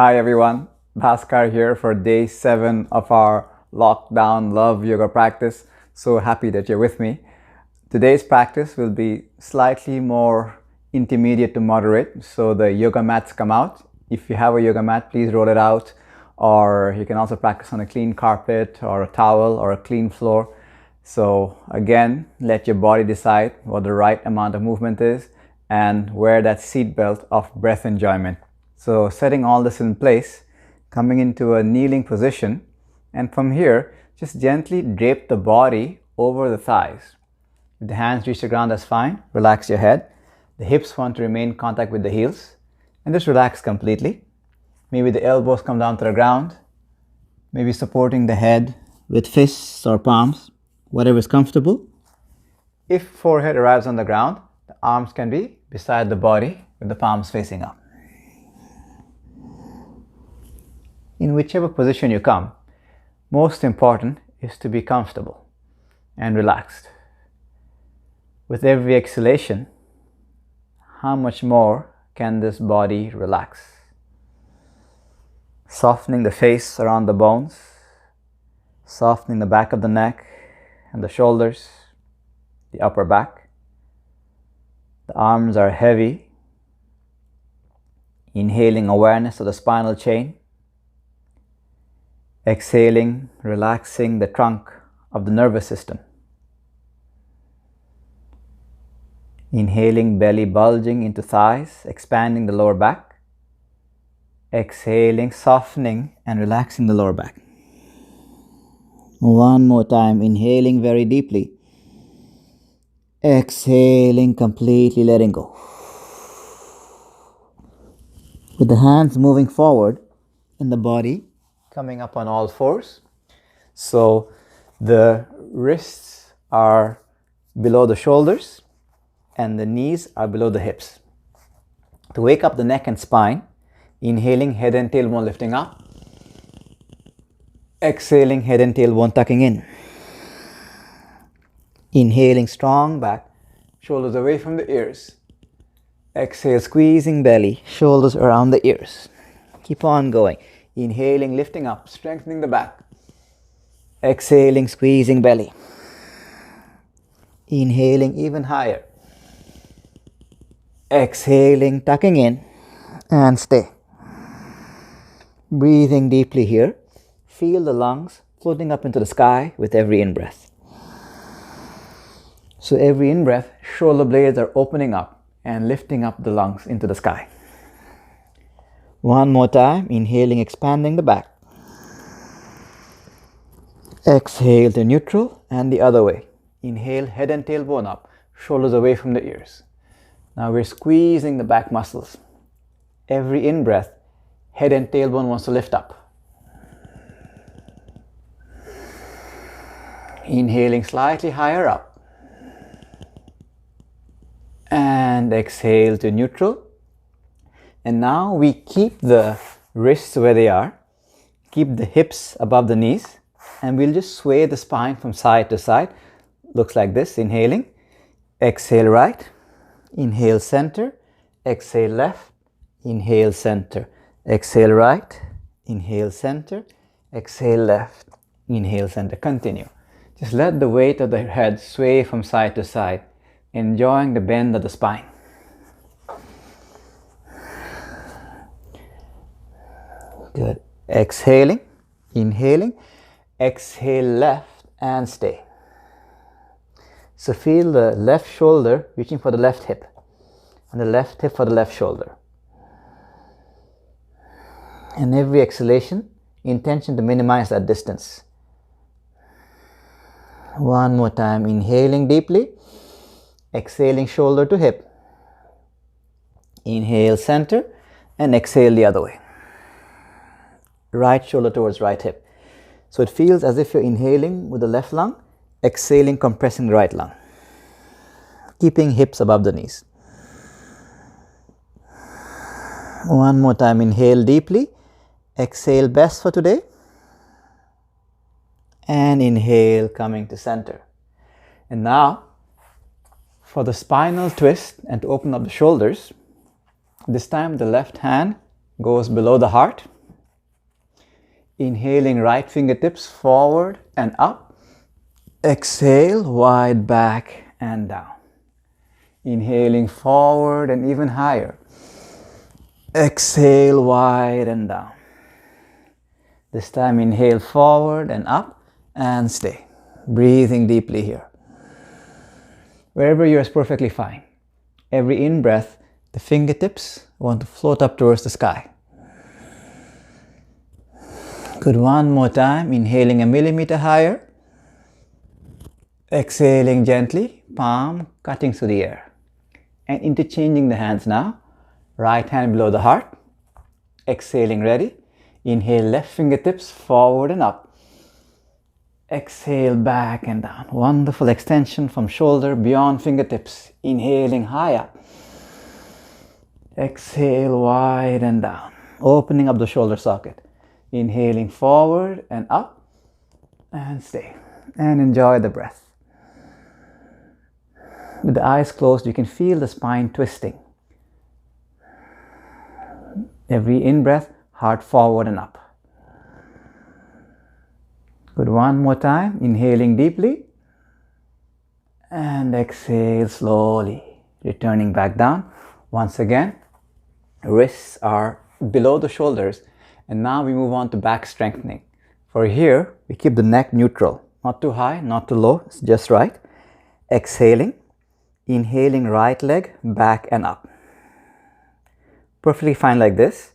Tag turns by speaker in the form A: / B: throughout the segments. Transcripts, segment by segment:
A: Hi everyone, Bhaskar here for day 7 of our lockdown love yoga practice. So happy that you're with me. Today's practice will be slightly more intermediate to moderate. So the yoga mats come out. If you have a yoga mat, please roll it out, or you can also practice on a clean carpet or a towel or a clean floor. So again, let your body decide what the right amount of movement is and wear that seat belt of breath enjoyment. So setting all this in place, coming into a kneeling position, and from here, just gently drape the body over the thighs. If the hands reach the ground, that's fine. Relax your head. The hips want to remain in contact with the heels, and just relax completely. Maybe the elbows come down to the ground, maybe supporting the head with fists or palms, whatever is comfortable. If forehead arrives on the ground, the arms can be beside the body with the palms facing up. In whichever position you come, most important is to be comfortable and relaxed. With every exhalation, how much more can this body relax? Softening the face around the bones, softening the back of the neck and the shoulders, the upper back. The arms are heavy. Inhaling awareness of the spinal chain. Exhaling, relaxing the trunk of the nervous system. Inhaling, belly bulging into thighs, expanding the lower back. Exhaling, softening and relaxing the lower back. One more time, inhaling very deeply. Exhaling, completely letting go. With the hands moving forward and the body coming up on all fours. So the wrists are below the shoulders and the knees are below the hips. To wake up the neck and spine, inhaling, head and tailbone lifting up. Exhaling, head and tailbone tucking in. Inhaling, strong back, shoulders away from the ears. Exhale, squeezing belly, shoulders around the ears. Keep on going. Inhaling, lifting up, strengthening the back. Exhaling, squeezing belly. Inhaling even higher. Exhaling, tucking in and stay. Breathing deeply here. Feel the lungs floating up into the sky with every in-breath. So every in-breath, shoulder blades are opening up and lifting up the lungs into the sky. One more time, inhaling, expanding the back. Exhale to neutral and the other way. Inhale, head and tailbone up, shoulders away from the ears. Now we're squeezing the back muscles. Every in-breath, head and tailbone wants to lift up. Inhaling slightly higher up. And exhale to neutral. And now we keep the wrists where they are, keep the hips above the knees, and we'll just sway the spine from side to side. Looks like this, inhaling, exhale right, inhale center, exhale left, inhale center, exhale right, inhale center, exhale left, inhale center. Continue. Just let the weight of the head sway from side to side, enjoying the bend of the spine. Good. Exhaling, inhaling, exhale left and stay. So feel the left shoulder reaching for the left hip and the left hip for the left shoulder. And every exhalation, intention to minimize that distance. One more time, inhaling deeply, exhaling shoulder to hip. Inhale center and exhale the other way. Right shoulder towards right hip. So it feels as if you're inhaling with the left lung, exhaling, compressing the right lung. Keeping hips above the knees. One more time, inhale deeply, exhale best for today. And inhale, coming to center. And now, for the spinal twist and to open up the shoulders, this time the left hand goes below the heart. Inhaling, right fingertips forward and up. Exhale, wide back and down. Inhaling forward and even higher. Exhale, wide and down. This time inhale forward and up and stay. Breathing deeply here. Wherever you are is perfectly fine. Every in-breath, the fingertips want to float up towards the sky. Good, one more time. Inhaling a millimeter higher. Exhaling gently, palm cutting through the air. And interchanging the hands now. Right hand below the heart. Exhaling, ready. Inhale, left fingertips forward and up. Exhale, back and down. Wonderful extension from shoulder beyond fingertips. Inhaling high up. Exhale, wide and down. Opening up the shoulder socket. Inhaling forward and up. And stay. And enjoy the breath. With the eyes closed, you can feel the spine twisting. Every in-breath, heart forward and up. Good, one more time. Inhaling deeply. And exhale slowly. Returning back down. Once again, wrists are below the shoulders. And now we move on to back strengthening. For here, we keep the neck neutral. Not too high, not too low. It's just right. Exhaling. Inhaling, right leg back and up. Perfectly fine like this.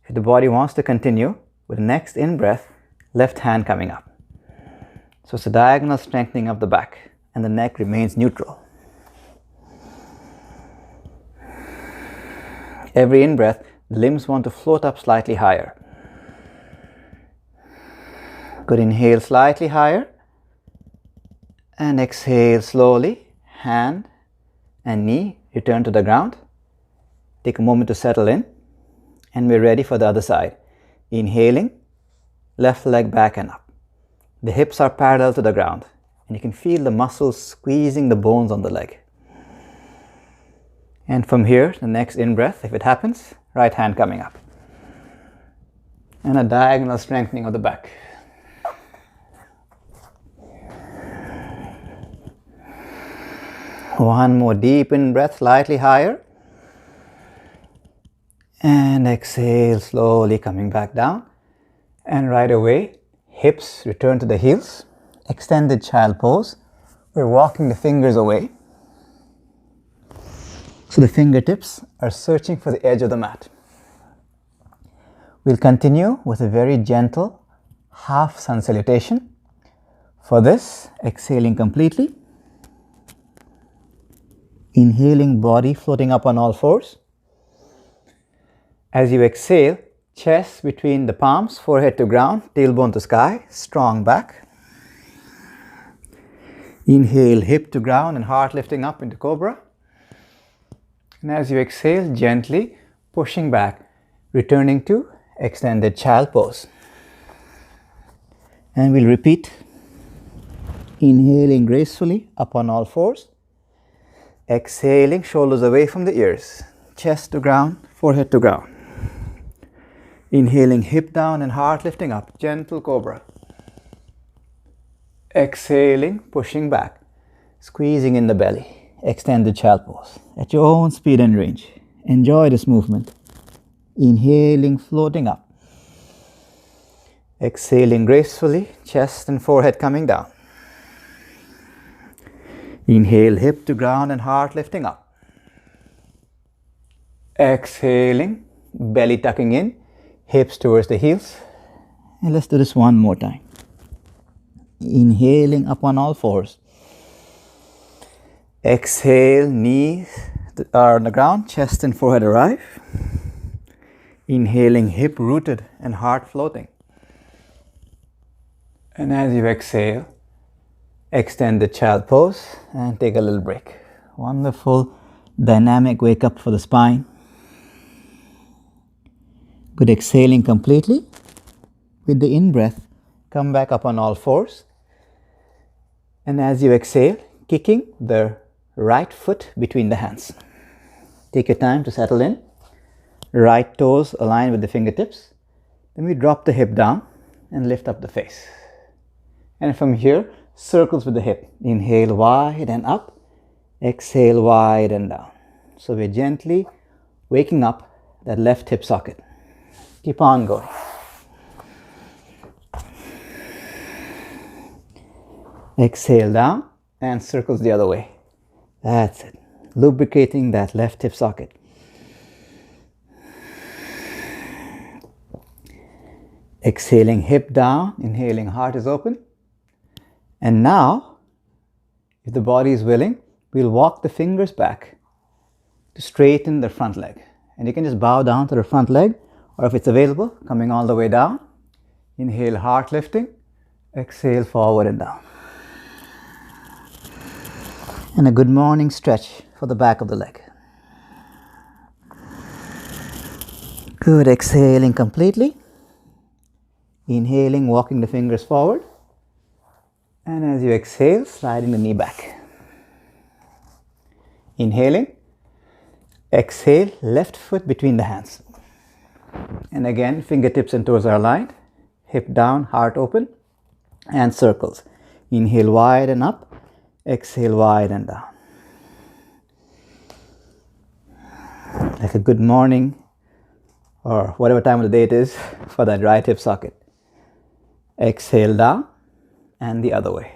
A: If the body wants to continue, with the next in-breath, left hand coming up. So it's a diagonal strengthening of the back and the neck remains neutral. Every in-breath, the limbs want to float up slightly higher. Good, inhale slightly higher and exhale slowly. Hand and knee return to the ground. Take a moment to settle in and we're ready for the other side. Inhaling, left leg back and up. The hips are parallel to the ground and you can feel the muscles squeezing the bones on the leg. And from here, the next in-breath, if it happens, right hand coming up. And a diagonal strengthening of the back. One more deep in-breath, slightly higher. And exhale, slowly coming back down. And right away, hips return to the heels. Extended child pose. We're walking the fingers away. So the fingertips are searching for the edge of the mat. We'll continue with a very gentle half sun salutation. For this, exhaling completely. Inhaling, body floating up on all fours. As you exhale, chest between the palms, forehead to ground, tailbone to sky, strong back. Inhale, hip to ground and heart lifting up into cobra. And as you exhale, gently pushing back, returning to extended child pose. And we'll repeat. Inhaling gracefully up on all fours. Exhaling, shoulders away from the ears. Chest to ground, forehead to ground. Inhaling, hip down and heart lifting up, gentle cobra. Exhaling, pushing back, squeezing in the belly, extended child pose. At your own speed and range. Enjoy this movement. Inhaling, floating up. Exhaling gracefully, chest and forehead coming down. Inhale, hip to ground and heart lifting up. Exhaling, belly tucking in, hips towards the heels. And let's do this one more time. Inhaling up on all fours. Exhale, knees are on the ground, chest and forehead arrive. Inhaling, hip rooted and heart floating. And as you exhale, extend the child pose and take a little break. Wonderful dynamic wake up for the spine. Good, exhaling completely. With the in-breath, come back up on all fours. And as you exhale, kicking the right foot between the hands. Take your time to settle in. Right toes align with the fingertips. Then we drop the hip down and lift up the face. And from here, circles with the hip. Inhale wide and up. Exhale wide and down. So we're gently waking up that left hip socket. Keep on going. Exhale down and circles the other way. That's it. Lubricating that left hip socket. Exhaling hip down, inhaling heart is open. And now, if the body is willing, we'll walk the fingers back to straighten the front leg. And you can just bow down to the front leg, or if it's available, coming all the way down. Inhale, heart lifting. Exhale, forward and down. And a good morning stretch for the back of the leg. Good, exhaling completely. Inhaling, walking the fingers forward. And as you exhale, sliding the knee back. Inhaling. Exhale, left foot between the hands. And again, fingertips and toes are aligned. Hip down, heart open. And circles. Inhale wide and up. Exhale wide and down. Like a good morning or whatever time of the day it is for that right hip socket. Exhale down and the other way.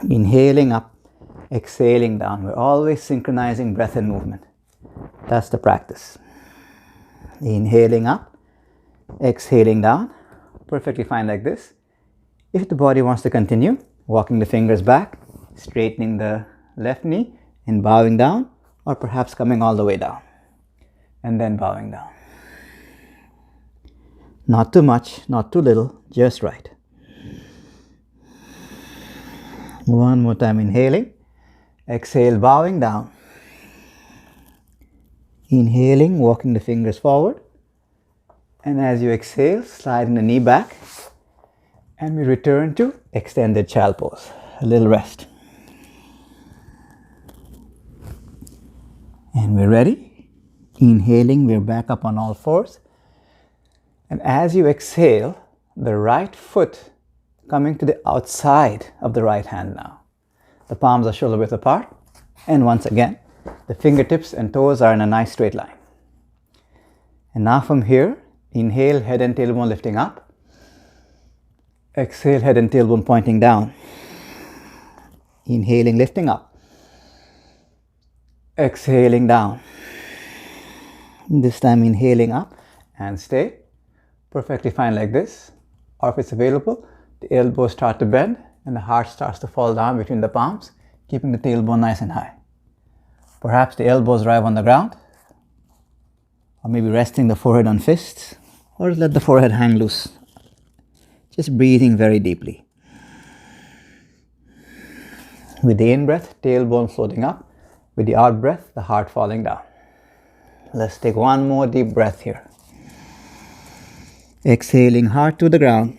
A: Inhaling up, exhaling down. We're always synchronizing breath and movement. That's the practice. Inhaling up, exhaling down. Perfectly fine like this. If the body wants to continue, walking the fingers back, straightening the left knee and bowing down, or perhaps coming all the way down and then bowing down. Not too much, not too little, just right. One more time, inhaling. Exhale, bowing down. Inhaling, walking the fingers forward. And as you exhale, sliding the knee back. And we return to extended child pose. A little rest. And we're ready. Inhaling, we're back up on all fours. And as you exhale, the right foot coming to the outside of the right hand now. The palms are shoulder width apart. And once again, the fingertips and toes are in a nice straight line. And now from here, inhale, head and tailbone lifting up. Exhale, head and tailbone pointing down. Inhaling, lifting up. Exhaling down. This time inhaling up and stay. Perfectly fine like this. Or if it's available, the elbows start to bend and the heart starts to fall down between the palms, keeping the tailbone nice and high. Perhaps the elbows arrive on the ground, or maybe resting the forehead on fists, or let the forehead hang loose. Just breathing very deeply. With the in-breath, tailbone floating up. With the out-breath, the heart falling down. Let's take one more deep breath here. Exhaling, heart to the ground.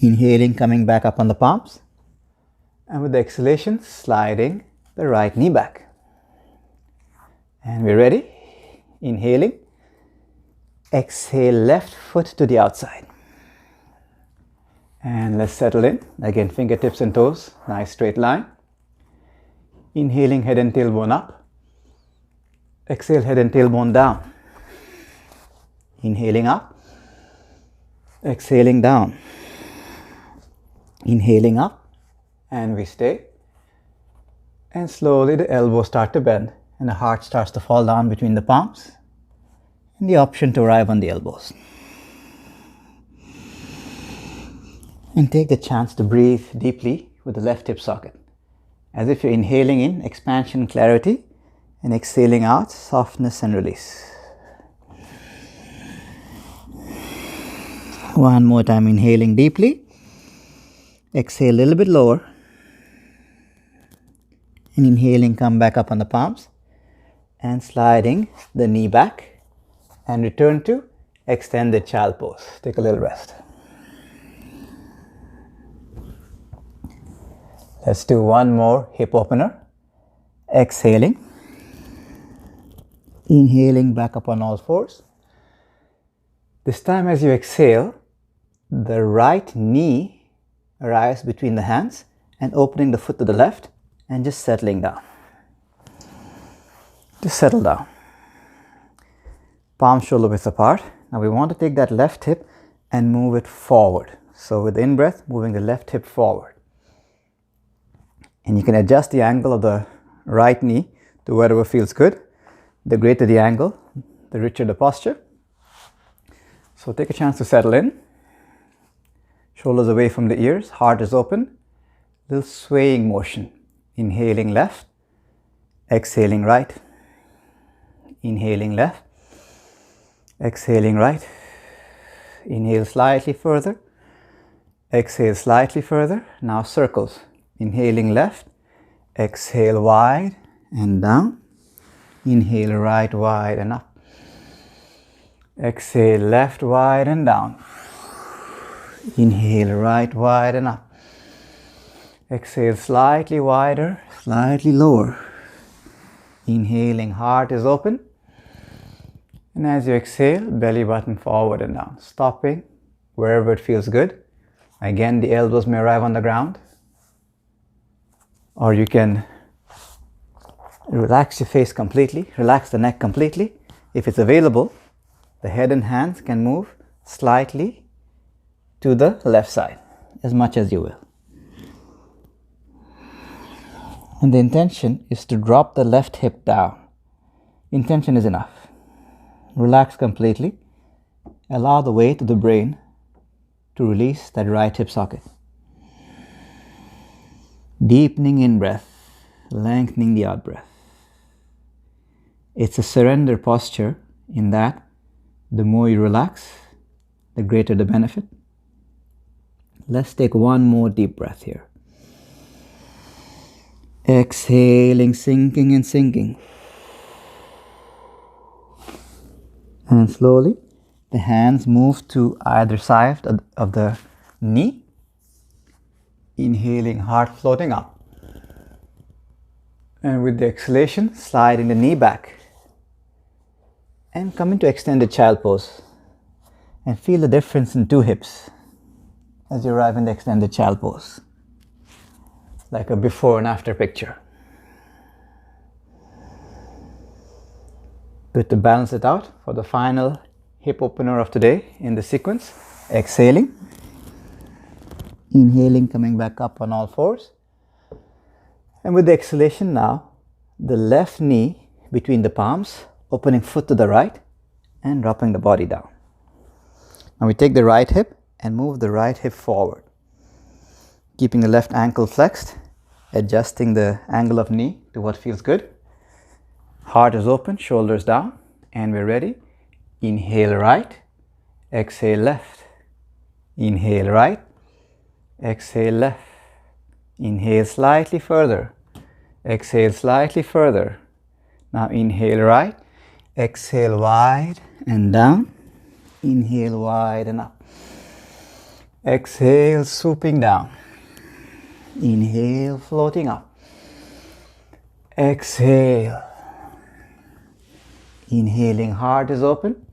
A: Inhaling, coming back up on the palms. And with the exhalation, sliding the right knee back. And we're ready. Inhaling. Exhale, left foot to the outside. And let's settle in. Again, fingertips and toes, nice straight line. Inhaling, head and tailbone up. Exhale, head and tailbone down. Inhaling up. Exhaling down. Inhaling up. And we stay. And slowly the elbows start to bend and the heart starts to fall down between the palms. And the option to arrive on the elbows. And take the chance to breathe deeply with the left hip socket. As if you're inhaling in expansion, clarity, and exhaling out softness and release. One more time, inhaling deeply. Exhale a little bit lower. And inhaling, come back up on the palms. And sliding the knee back. And return to extended child pose. Take a little rest. Let's do one more hip opener. exhaling, inhaling back up on all fours. This time as you exhale, the right knee arrives between the hands and opening the foot to the left and just settling down. Just settle down. Palm shoulder width apart. Now we want to take that left hip and move it forward. So with the in-breath, moving the left hip forward. And you can adjust the angle of the right knee to wherever feels good. The greater the angle, the richer the posture. So take a chance to settle in. Shoulders away from the ears, heart is open. Little swaying motion. Inhaling left, exhaling right. Inhaling left, exhaling right. Inhale slightly further. Exhale slightly further. Now circles. Inhaling left, exhale wide and down. Inhale right, wide and up. Exhale left, wide and down. Inhale right, wide and up. Exhale slightly wider, slightly lower. Inhaling, heart is open. And as you exhale, belly button forward and down. Stopping wherever it feels good. Again, the elbows may arrive on the ground. Or you can relax your face completely, relax the neck completely. If it's available, the head and hands can move slightly to the left side, as much as you will. And the intention is to drop the left hip down. Intention is enough. Relax completely. Allow the weight of the brain to release that right hip socket. Deepening in breath, lengthening the out breath. It's a surrender posture in that the more you relax, the greater the benefit. Let's take one more deep breath here. Exhaling, sinking and sinking. And slowly, the hands move to either side of the knee. Inhaling, heart floating up. And with the exhalation, sliding the knee back. And come into extended child pose. And feel the difference in two hips as you arrive in the extended child pose. Like a before and after picture. Good to balance it out for the final hip opener of today in the sequence. Exhaling. Inhaling, coming back up on all fours. And with the exhalation now, the left knee between the palms, opening foot to the right and dropping the body down. Now we take the right hip and move the right hip forward. Keeping the left ankle flexed, adjusting the angle of knee to what feels good. Heart is open, shoulders down, and we're ready. Inhale right, exhale left. Inhale right, exhale left. Inhale slightly further, exhale slightly further. Now inhale right, exhale wide and down. Inhale wide and up. Exhale, swooping down. Inhale, floating up. Exhale. Inhaling, heart is open.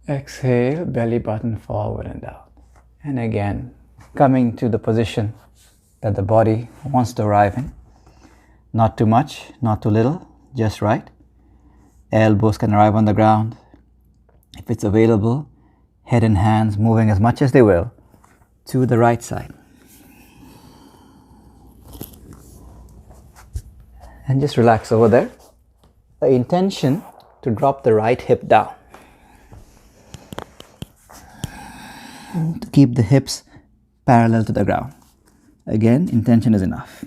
A: Exhale, belly button forward and down. And again, coming to the position that the body wants to arrive in. Not too much, not too little, just right. Elbows can arrive on the ground. If it's available, head and hands moving as much as they will to the right side. And just relax over there. The intention to drop the right hip down. And to keep the hips parallel to the ground. Again, intention is enough.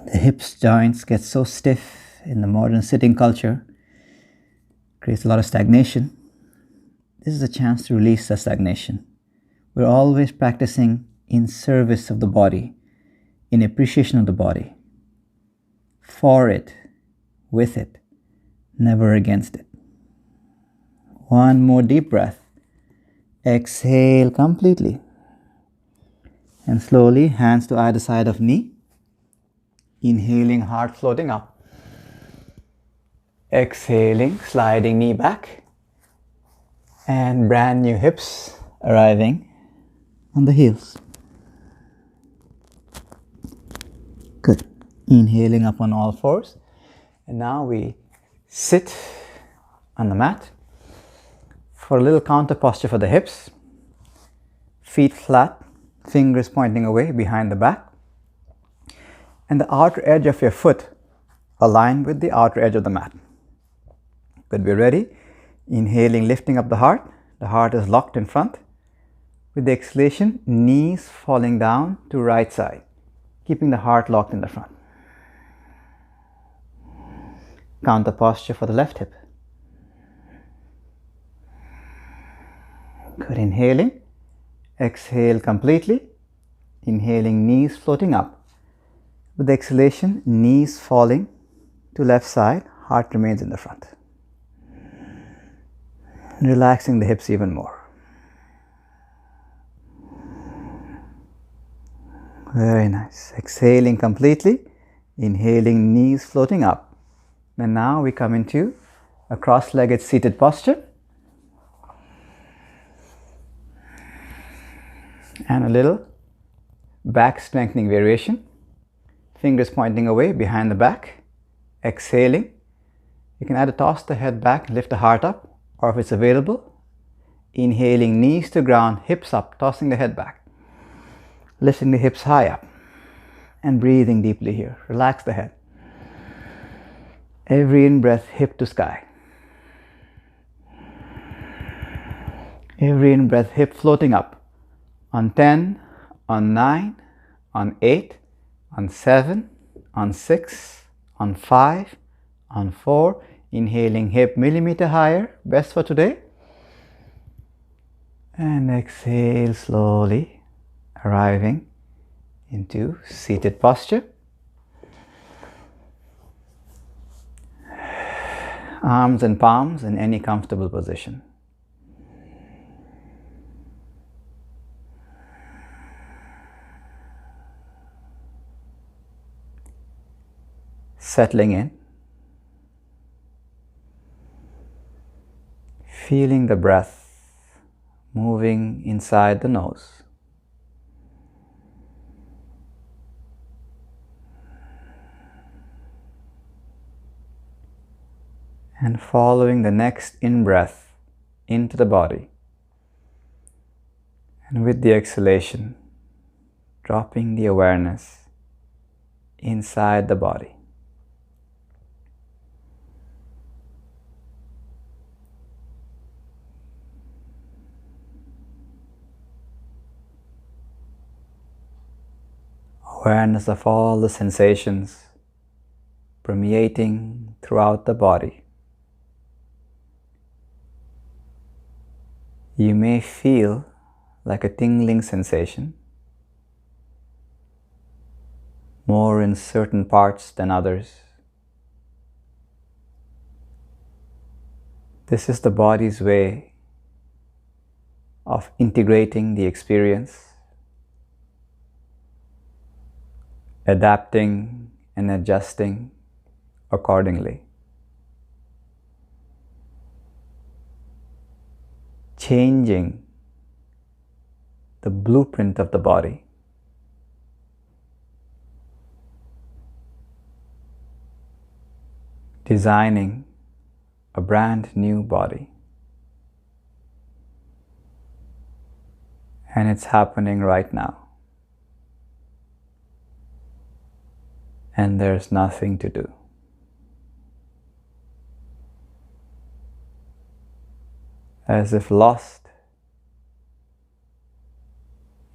A: The hips joints get so stiff in the modern sitting culture, creates a lot of stagnation. This is a chance to release the stagnation. We're always practicing in service of the body, in appreciation of the body, for it, with it, never against it. One more deep breath. Exhale completely. And slowly, hands to either side of knee. Inhaling, heart floating up. Exhaling, sliding knee back. And brand new hips arriving on the heels. Good. Inhaling up on all fours. And now we sit on the mat for a little counter posture for the hips. Feet flat, fingers pointing away behind the back. And the outer edge of your foot aligned with the outer edge of the mat. Good, we're ready. Inhaling, lifting up the heart. The heart is locked in front. With the exhalation, knees falling down to right side, keeping the heart locked in the front. Counter posture for the left hip. Good, inhaling. Exhale completely. Inhaling, knees floating up. With the exhalation, knees falling to left side, heart remains in the front. Relaxing the hips even more. Very nice. Exhaling completely. Inhaling, knees floating up. And now we come into a cross-legged seated posture. And a little back strengthening variation. Fingers pointing away behind the back. Exhaling. You can either toss the head back and lift the heart up, or if it's available, inhaling, knees to ground, hips up, tossing the head back. Lifting the hips high up and breathing deeply here. Relax the head. Every in-breath, hip to sky. Every in-breath, hip floating up. On 10, on 9, on 8, on 7, on 6, on 5, on 4. Inhaling, hip millimeter higher, best for today. And exhale slowly, arriving into seated posture. Arms and palms in any comfortable position. Settling in. Feeling the breath moving inside the nose. And following the next in-breath into the body. And with the exhalation, dropping the awareness inside the body. Awareness of all the sensations permeating throughout the body. You may feel like a tingling sensation, more in certain parts than others. This is the body's way of integrating the experience, adapting and adjusting accordingly. Changing the blueprint of the body. Designing a brand new body. And it's happening right now. And there's nothing to do. As if lost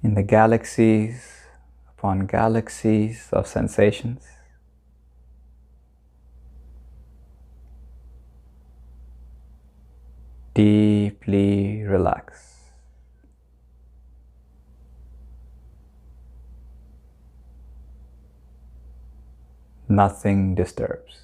A: in the galaxies upon galaxies of sensations. Deeply relax. Nothing disturbs.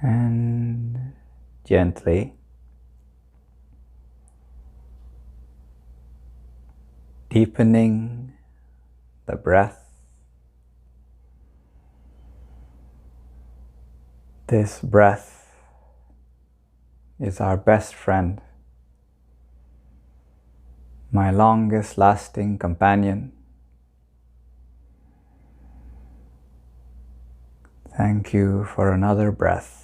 A: And gently deepening the breath. This breath is our best friend, my longest lasting companion. Thank you for another breath.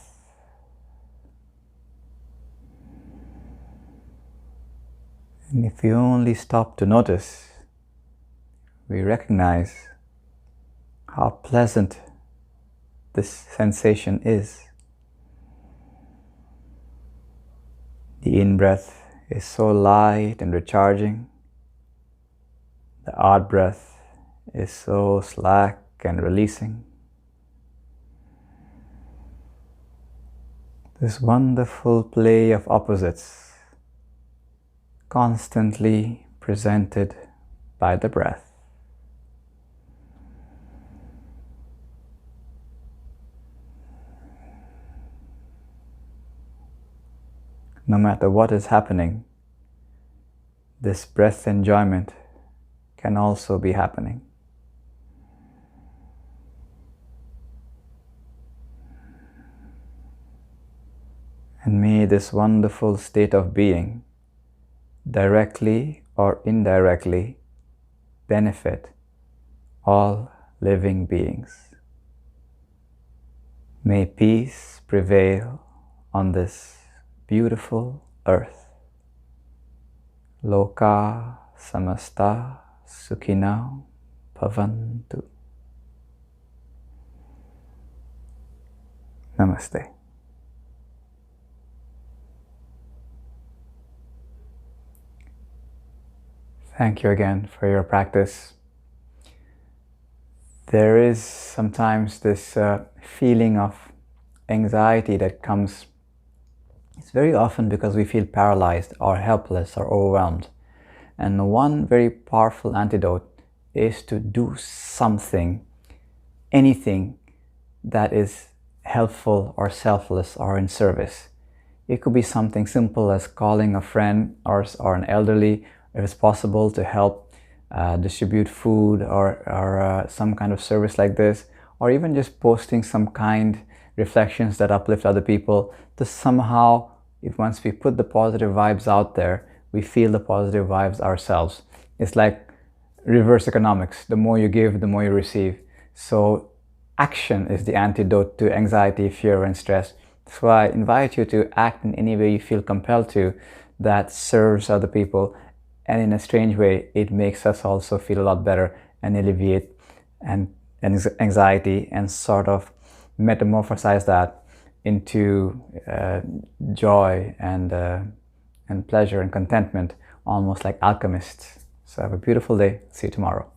A: And if you only stop to notice, we recognize how pleasant this sensation is. The in-breath is so light and recharging. The out-breath is so slack and releasing. This wonderful play of opposites constantly presented by the breath. No matter what is happening, this breath enjoyment can also be happening. And may this wonderful state of being directly or indirectly benefit all living beings. May peace prevail on this beautiful earth. Loka samasta sukhino bhavantu. Namaste. Thank you again for your practice. There is sometimes this feeling of anxiety that comes. It's very often because we feel paralyzed or helpless or overwhelmed. And one very powerful antidote is to do something, anything that is helpful or selfless or in service. It could be something simple as calling a friend or an elderly, if it's possible, to help distribute food or some kind of service like this, or even just posting some kind reflections that uplift other people. To somehow, if once we put the positive vibes out there, we feel the positive vibes ourselves. It's like reverse economics. The more you give, the more you receive. So action is the antidote to anxiety, fear, and stress. So I invite you to act in any way you feel compelled to that serves other people. And in a strange way, it makes us also feel a lot better and alleviate anxiety and sort of metamorphosize that into joy and pleasure and contentment, almost like alchemists. So have a beautiful day. See you tomorrow.